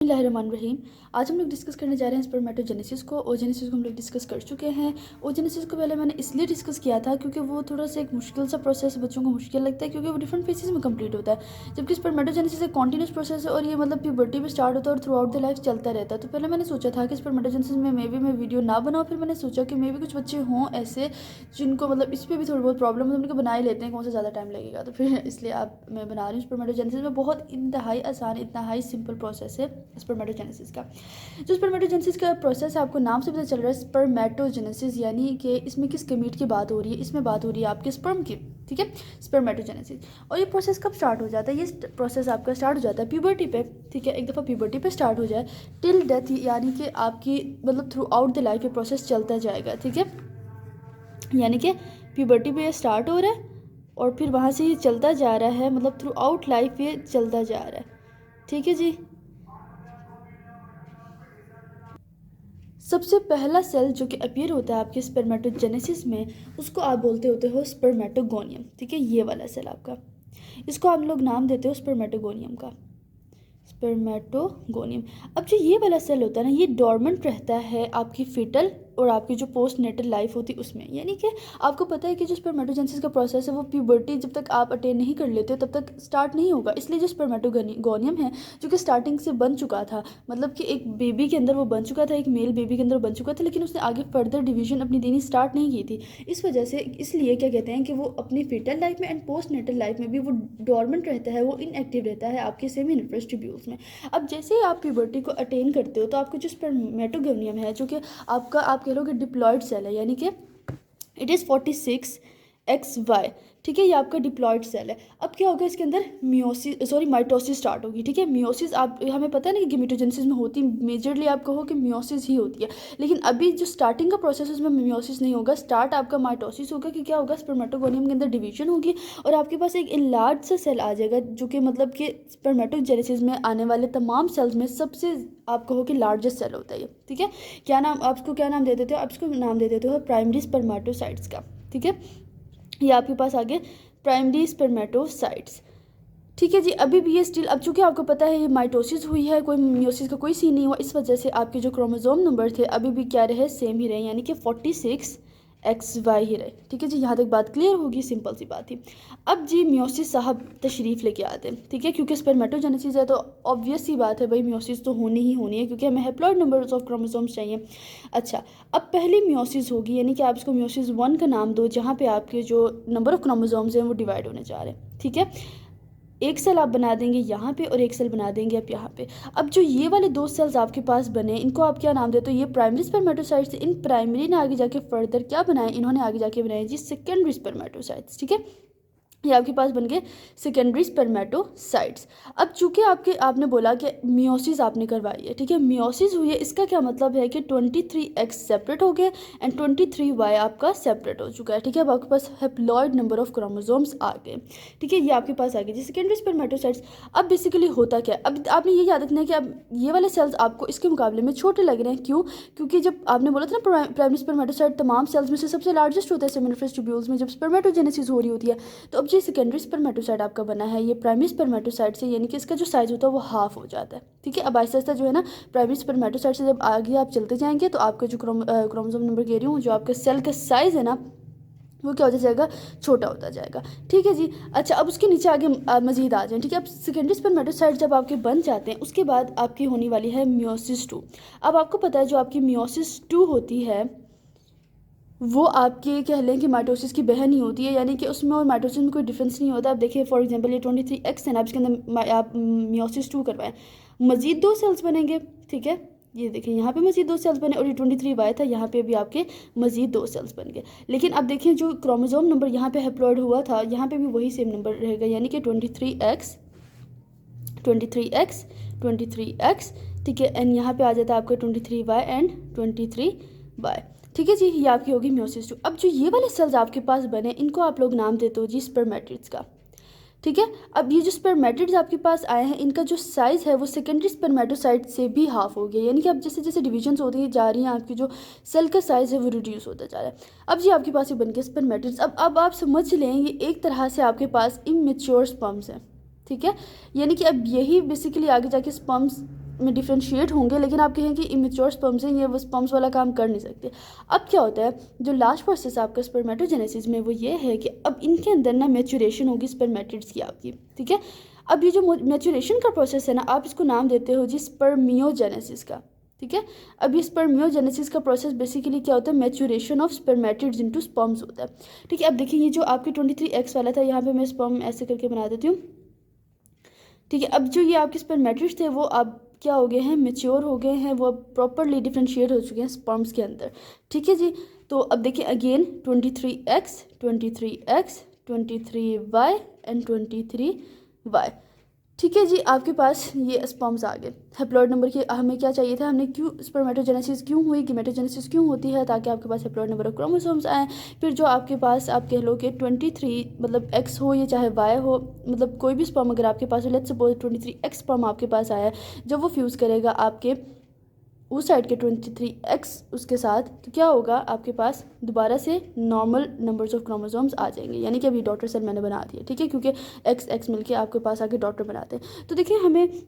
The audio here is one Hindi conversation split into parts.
बिस्मिल्लाहिर्रहमानिर्रहीम। आज हम लोग डिस्कस करने जा रहे हैं स्पर्मेटोजेनेसिस को। ओजेनेसिस को हम लोग डिस्कस कर चुके हैं। ओजेनेसिस को पहले मैंने इसलिए डिस्कस किया था क्योंकि वो थोड़ा सा एक मुश्किल सा प्रोसेस बच्चों को मुश्किल लगता है क्योंकि वो डिफरेंट फेजेस में कंप्लीट होता है, जबकि स्पर्मेटोजेनेसिस एक कॉन्टिन्यूस प्रोसेस है और ये मतलब प्यूबर्टी पे स्टार्ट होता है और थ्रू आउट द लाइफ चलता रहता है। तो पहले मैंने सोचा था कि स्पर्मेटोजेनेसिस में मे भी मैं वीडियो ना बनाऊँ, फिर मैंने सोचा कि मे भी कुछ बच्चे हों ऐसे जिनको मतलब इस पर भी थोड़ी बहुत प्रॉब्लम है, उनको बना ही लेते हैं, कौन सा ज़्यादा टाइम लगेगा। तो फिर इसलिए आप मैं बना रही हूँ। स्पर्मेटोजेनेसिस में बहुत इंतहाई आसान, इंतहाई सिंपल प्रोसेस है स्पर्मेटोजेनेसिस का। जो स्पर्मेटोजेनेसिस का प्रोसेस है, आपको नाम से पता चल रहा है स्पर्मेटोजेनेसिस, यानी कि इसमें किस गेमीट की बात हो रही है, इसमें बात हो रही है आपके स्पर्म की। ठीक है, स्पर्मेटोजेनेसिस। और ये प्रोसेस कब स्टार्ट हो जाता है? ये प्रोसेस आपका स्टार्ट हो जाता है प्यूबर्टी पे। ठीक है, एक दफ़ा प्यूबर्टी पे स्टार्ट हो जाए टिल डेथ, यानी कि आपकी मतलब थ्रू आउट द लाइफ ये प्रोसेस चलता जाएगा। ठीक है, यानी कि प्यूबर्टी पे ये स्टार्ट हो रहा है और फिर वहाँ से ये चलता जा रहा है, मतलब थ्रू आउट लाइफ ये चलता जा रहा है। ठीक है जी। सबसे पहला सेल जो कि अपीयर होता है आपके स्पर्मेटोजेनेसिस में, उसको आप बोलते होते हो स्पर्मेटोगोनियम। ठीक है, ये वाला सेल आपका, इसको आप लोग नाम देते हो स्पर्मेटोगोनियम का, स्पर्मेटोगोनियम। अब जो ये वाला सेल होता है ना, ये डोर्मेंट रहता है आपकी फीटल और आपकी जो पोस्ट नेटल लाइफ होती है उसमें। यानी कि आपको पता है कि जो स्पर्मेटोजेनेसिस का प्रोसेस है वो प्यूबर्टी जब तक आप अटेन नहीं कर लेते हो तब तक स्टार्ट नहीं होगा। इसलिए जो स्पर्मेटोगोनियम है जो कि स्टार्टिंग से बन चुका था, मतलब कि एक बेबी के अंदर वो बन चुका था, एक मेल बेबी के अंदर बन चुका था, लेकिन उसने आगे फर्दर डिवीजन अपनी देनी स्टार्ट नहीं की थी। इस वजह से, इसलिए क्या कहते हैं कि वो अपनी फीटल लाइफ में एंड पोस्ट नेटल लाइफ में भी वो डोर्मेंट रहता है, वो इनएक्टिव रहता है आपके सेमी नर्वस ट्यूब्यूल्स में। अब जैसे ही आप प्यूबर्टी को अटेन करते हो तो आपको जो स्पर्मेटोगोनियम है, जो कि आपका आप कह लो कि डिप्लॉयड सेल है, यानी कि इट इज़ 46XY। ठीक है, ये आपका डिप्लॉयड सेल है। अब क्या होगा, इसके अंदर माइटोसिस स्टार्ट होगी। ठीक है, मियोसिस आप हमें पता है ना कि गेमेटोजेनेसिस में होती मेजरली आप कहो कि मियोसिस ही होती है, लेकिन अभी जो स्टार्टिंग का प्रोसेस है उसमें मियोसिस नहीं होगा, स्टार्ट आपका माइटोसिस होगा। कि क्या होगा, स्पर्मेटोगोनियम के अंदर डिवीजन होगी और आपके पास एक इनलार्ज सा सेल आ जाएगा, जो कि मतलब कि स्पर्मेटोजेनेसिस में आने वाले तमाम सेल्स में सबसे आप कहो कि लार्जेस्ट सेल होता है ये। ठीक है, क्या नाम, आप इसको क्या नाम दे देते हो? आप इसको नाम दे देते हो प्राइमरी स्पर्मेटोसाइट्स का। ठीक है, ये आपके पास आगे प्राइमरी स्पर्मेटोसाइट्स। ठीक है जी। अभी भी ये स्टिल, अब चूंकि आपको पता है ये माइटोसिस हुई है, कोई मियोसिस का कोई सीन नहीं हुआ, इस वजह से आपके जो क्रोमोसोम नंबर थे अभी भी क्या रहे, सेम ही रहे, यानी कि 46XY ही रहे। ठीक है जी, यहाँ तक बात क्लियर होगी, सिंपल सी बात थी। अब जी मियोसिस साहब तशरीफ़ लेके आते हैं। ठीक है, क्योंकि स्पर्मेटोजेनेसिस है तो ऑब्वियस सी बात है भाई, मियोसिस तो होनी ही होनी है क्योंकि हमें हैप्लॉइड नंबर्स ऑफ क्रोमोसोम्स चाहिए। अच्छा, अब पहली मियोसिस होगी, यानी कि आप इसको मियोसिस 1 का नाम दो, जहाँ पे आपके जो नंबर ऑफ क्रोमोसोम्स हैं वो डिवाइड होने जा रहे हैं। ठीक है, एक सेल आप बना देंगे यहाँ पे और एक सेल बना देंगे आप यहाँ पे। अब जो ये वाले दो सेल्स आपके पास बने, इनको आप क्या नाम देते हो? ये प्राइमरी स्पर्मेटोसाइट्स। इन प्राइमरी ने आगे जाके फर्दर क्या बनाए, इन्होंने आगे जाके बनाए जी सेकेंडरी स्पर्मेटोसाइट्स। ठीक है, ये आपके पास बन गए सेकेंडरी स्पर्मेटोसाइट्स। अब चूंकि आपने बोला कि मियोसिस आपने करवाई है, ठीक है, मियोसिस हुई है, इसका क्या मतलब है कि 23X सेपरेट हो गए एंड 23Y आपका सेपरेट हो चुका है। ठीक है, अब आपके पास हैप्लॉइड नंबर ऑफ क्रोमोसोम्स आ गए। ठीक है, ये आपके पास आ गए जी सेकेंडरी स्पर्मेटोसाइट्स। अब बेसिकली होता क्या है, अब आपने ये याद रखना है कि अब ये वाले सेल्स आपको इसके मुकाबले में छोटे लग रहे हैं। क्यों? क्योंकि जब आपने बोला था ना प्राइमरी स्पर्मेटोसाइट तमाम सेल्स में से सबसे लार्जेस्ट होता है सेमिनिफरस ट्यूब्यूल्स में जब स्पर्मेटोजेनेसिस हो रही होती है। तो अब जो सेकेंडरी स्पर्मेटोसाइट आपका बना है ये प्राइमरी स्पर्मेटोसाइट से, यानी कि इसका जो साइज होता है वो हाफ हो जाता है। ठीक है, अब आहिस्ता आहिस्ता जो है ना प्राइमरी स्पर्मेटोसाइट से जब आगे आप चलते जाएंगे तो आपका जो क्रोमोसोम नंबर कह रही हूँ, जो आपका सेल का साइज है ना वो क्या होता जाएगा, छोटा होता जाएगा। ठीक है जी। अच्छा, अब उसके नीचे आगे मजीद आ जाए। ठीक है, अब सेकेंडरी स्पर्मेटोसाइट जब आपके बन जाते हैं उसके बाद आपकी होने वाली है मियोसिस 2। अब आपको पता है जो आपकी मियोसिस 2 होती है वो आपके कह लें कि माइटोसिस की बहन ही होती है, यानी कि उसमें और माइटोसिस में कोई डिफरेंस नहीं होता। आप देखिए फॉर एग्जांपल ये 23X है ना, आप इसके अंदर आप मियोसिस 2 करवाएं, मजीद 2 सेल्स बनेंगे। ठीक है, ये देखिए यहाँ पे मजीद 2 सेल्स बने और ये 23Y था, यहाँ पे भी आपके मजीद 2 सेल्स बन गए। लेकिन अब देखिए जो क्रोमोसोम नंबर यहाँ पे हैप्लॉइड हुआ था, यहाँ पे भी वही सेम नंबर रहेगा, यानी कि 23X 23X 23X। ठीक है, एंड यहाँ पे आ जाता है आपका 23Y एंड 23Y। ठीक है जी, ये आपकी होगी मियोसिस 2। अब जो ये वाले सेल्स आपके पास बने इनको आप लोग नाम देते हो जी स्पर्मेटिड्स का। ठीक है, अब ये जो स्पर्मेटिड्स आपके पास आए हैं इनका जो साइज़ है वो सेकेंडरी स्पर्मेटोसाइट से भी हाफ हो गया, यानी कि अब जैसे जैसे डिविजन्स होती जा रही हैं आपकी जो सेल का साइज़ है वो रिड्यूस होता जा रहा है। अब जी आपके पास ये बन गए स्पर्मेटिड्स। अब आप समझ लें ये एक तरह से आपके पास इमेच्योर स्पर्म्स हैं। ठीक है, यानी कि अब यही बेसिकली आगे जाके स्पर्म्स में डिफ्रेंशिएट होंगे, लेकिन आप कहें कि इमेच्योर स्पर्म्स हैं, ये वो स्पर्म्स वाला काम कर नहीं सकते। अब क्या होता है, जो लास्ट प्रोसेस आपका स्पर्मेटोजेनेसिस में वो ये है कि अब इनके अंदर ना मैच्योरेशन होगी स्पर्मेटिड्स की आपकी, ठीक है। अब ये जो मैच्योरेशन का प्रोसेस है ना, आप इसको नाम देते हो जी स्पर्मियोजेनेसिस का, ठीक है। अब ये स्पर्मियोजेनेसिस का प्रोसेस बेसिकली क्या होता है, maturation of spermatids into sperms होता है, ठीक है। अब देखिए ये जो आपकी 23X वाला था, यहाँ पे मैं स्पर्म ऐसे करके बना देती हूँ, ठीक है। अब जो ये आपके स्पर्मेटिड्स थे वो अब क्या हो गए हैं, मेच्योर हो गए हैं, वो अब प्रॉपरली डिफ्रेंशिएट हो चुके हैं स्पर्म्स के अंदर, ठीक है जी। तो अब देखिए again 23X 23X 23Y and 23Y, ठीक है जी। आपके पास ये स्पर्म्स आ गए। हैप्लॉइड नंबर की हमें क्या चाहिए था, हमने क्यों स्पर्मेटोजेनेसिस क्यों हुई, गेमेटोजेनेसिस क्यों होती है, ताकि आपके पास हैप्लॉइड नंबर ऑफ क्रोमोसोम्स आए। फिर जो आपके पास आप कह लो कि 23 मतलब X हो या चाहे Y हो, मतलब कोई भी स्पर्म अगर आपके पास हो, लेट्स सपोज 23X स्पर्म आपके पास आया है, जब वो फ्यूज़ करेगा आपके उस साइड के 23X उसके साथ, तो क्या होगा, आपके पास दोबारा से नॉर्मल नंबर्स ऑफ क्रोमोसोम्स आ जाएंगे, यानी कि अभी डॉटर सेल मैंने बना दिया, ठीक है, क्योंकि X मिलके आपके पास आके डॉटर बनाते हैं। तो देखिए हमें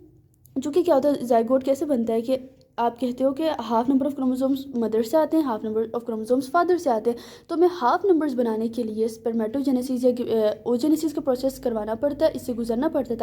जो कि क्या होता है, जाइगोट कैसे बनता है कि आप कहते हो कि half number of chromosomes mother से आते हैं, half number of chromosomes father से आते हैं। तो हमें हाफ नंबर्स बनाने के लिए स्पर्मेटोजेनेसिस या ओजेनेसिस का प्रोसेस करवाना पड़ता है, इससे गुजरना पड़ता है,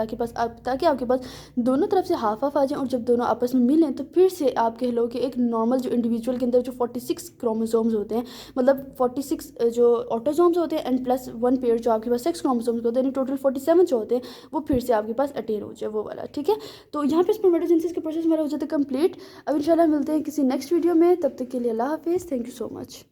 ताकि आपके पास दोनों तरफ से हाफ हाफ आ जाए, और जब दोनों आपस में मिलें तो फिर से आप कह लो कि एक नॉर्मल जो इंडिविजुअल के अंदर जो 46 क्रोमोसोम्स होते हैं, मतलब 46 जो ऑटोसोम्स होते हैं एंड प्लस 1 पेयर जो आपके पास सेक्स क्रोमोसोम्स होते हैं, यानी टोटल 47 जो होते हैं, वो फिर से आपके पास अटेन हो जाए, वो वाला, ठीक है। तो यहाँ पे स्पर्मेटोजेनेसिस का प्रोसेस हमारा हो जाता है कंप्लीट। अब इंशाल्लाह मिलते हैं किसी नेक्स्ट वीडियो में, तब तक के लिए अल्लाह हाफिज़, थैंक यू सो मच।